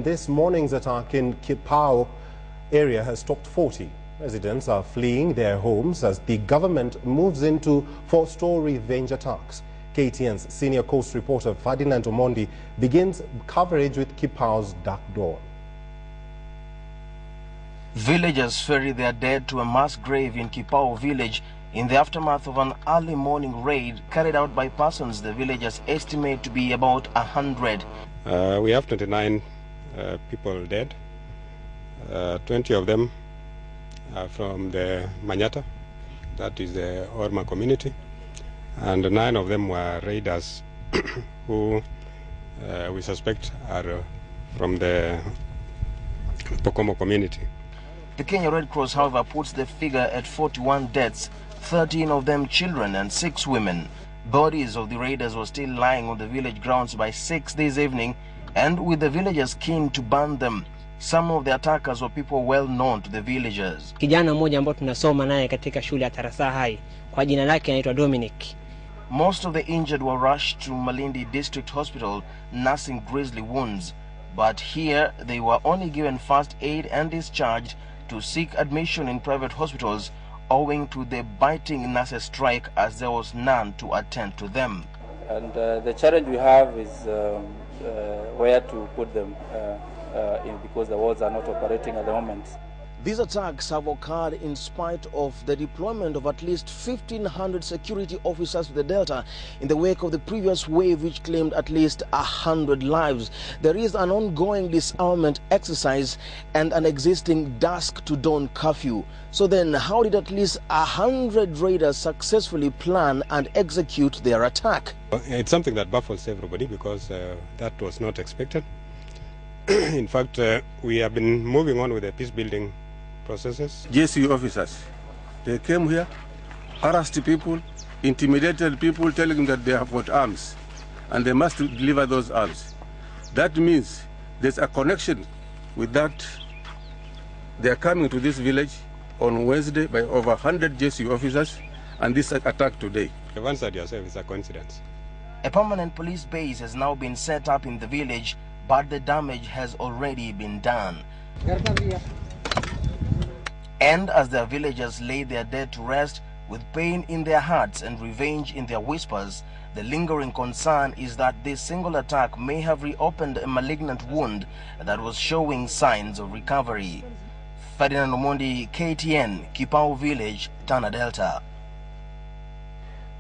this morning's attack in Kipao area has topped 40. Residents are fleeing their homes as the government moves into four-store revenge attacks. KTN's senior coast reporter Ferdinand Omondi begins coverage with Kipao's Dark Dawn. Villagers ferry their dead to a mass grave in Kipao village in the aftermath of an early morning raid carried out by persons the villagers estimate to be about 100. We have 29 people dead. 20 of them are from the Manyata, that is the Orma community, and 9 of them were raiders who we suspect are from the Pokomo community. The Kenya Red Cross, however, puts the figure at 41 deaths, 13 of them children and 6 women. Bodies of the raiders were still lying on the village grounds by 6 this evening, and with the villagers keen to burn them. Some of the attackers were people well known to the villagers. Kijana mmoja ambao tunasoma naye katika shule ya Tarasa High, kwa jina lake anaitwa Dominic. Most of the injured were rushed to Malindi District Hospital nursing grisly wounds, but here they were only given first aid and discharged to seek admission in private hospitals owing to the biting nurses strike, as there was none to attend to them. And the challenge we have is where to put them in, because the wards are not operating at the moment. These attacks have occurred in spite of the deployment of at least 1,500 security officers to the Delta in the wake of the previous wave, which claimed at least 100 lives. There is an ongoing disarmament exercise and an existing dusk to dawn curfew. So then, how did at least 100 raiders successfully plan and execute their attack? It's something that baffles everybody, because that was not expected. In fact, we have been moving on with the peace building processes. JCU officers, they came here, harassed people, intimidated people, telling them that they have got arms and they must deliver those arms. That means there's a connection with that. They are coming to this village on Wednesday by over 100 JCU officers, and this attack today. You've answered yourself, it's a coincidence. A permanent police base has now been set up in the village, but the damage has already been done. And as their villagers lay their dead to rest with pain in their hearts and revenge in their whispers, the lingering concern is that this single attack may have reopened a malignant wound that was showing signs of recovery. Ferdinand Omondi, KTN, Kipao Village, Tana Delta.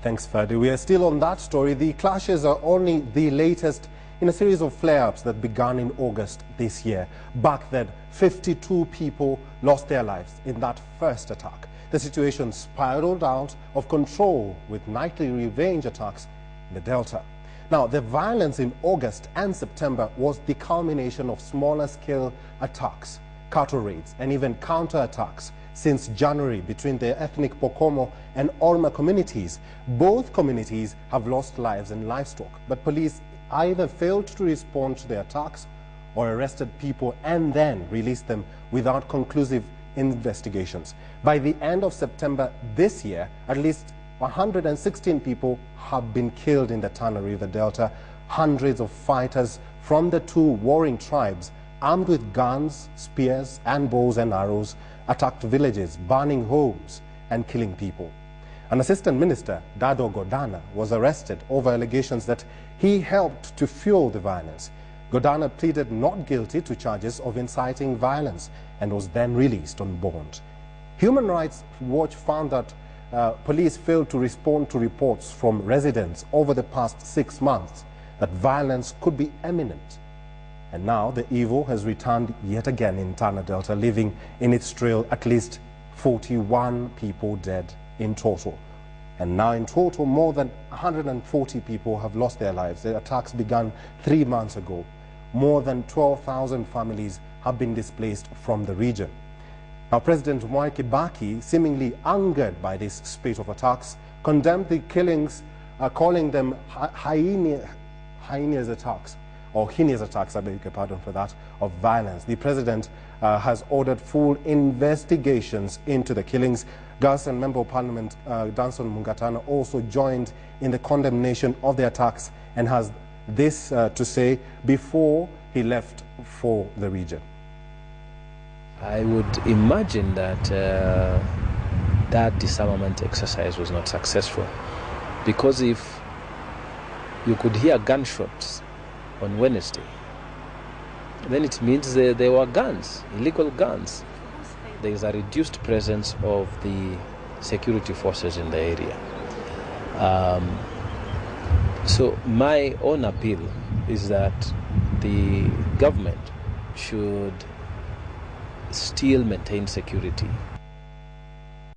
Thanks, Ferdi. We are still on that story. The clashes are only the latest in a series of flare-ups that began in August this year. Back then, 52 people lost their lives in that first attack. The situation spiraled out of control with nightly revenge attacks in the Delta. Now, the violence in August and September was the culmination of smaller-scale attacks, cattle raids, and even counter-attacks since January between the ethnic Pokomo and Orma communities. Both communities have lost lives and livestock, but police either failed to respond to the attacks or arrested people and then released them without conclusive investigations. By the end of September this year, at least 116 people have been killed in the Tana River Delta. Hundreds of fighters from the two warring tribes, armed with guns, spears, and bows and arrows, attacked villages, burning homes and killing people. An assistant minister, Dado Godana, was arrested over allegations that he helped to fuel the violence. Godana pleaded not guilty to charges of inciting violence and was then released on bond. Human Rights Watch found that police failed to respond to reports from residents over the past 6 months that violence could be imminent. And now the evil has returned yet again in Tana Delta, leaving in its trail at least 41 people dead in total. And now in total, more than 140 people have lost their lives. The attacks began 3 months ago. More than 12,000 families have been displaced from the region. Now, President Mwai Kibaki, seemingly angered by this spate of attacks, condemned the killings, calling them heinous attacks, or heinous attacks, I beg your pardon for that, of violence. The president has ordered full investigations into the killings. Gus and Member of Parliament Danson Mungatana also joined in the condemnation of the attacks and has this to say before he left for the region. I would imagine that that disarmament exercise was not successful, because if you could hear gunshots on Wednesday, then it means there were guns, illegal guns. There is a reduced presence of the security forces in the area. So my own appeal is that the government should still maintain security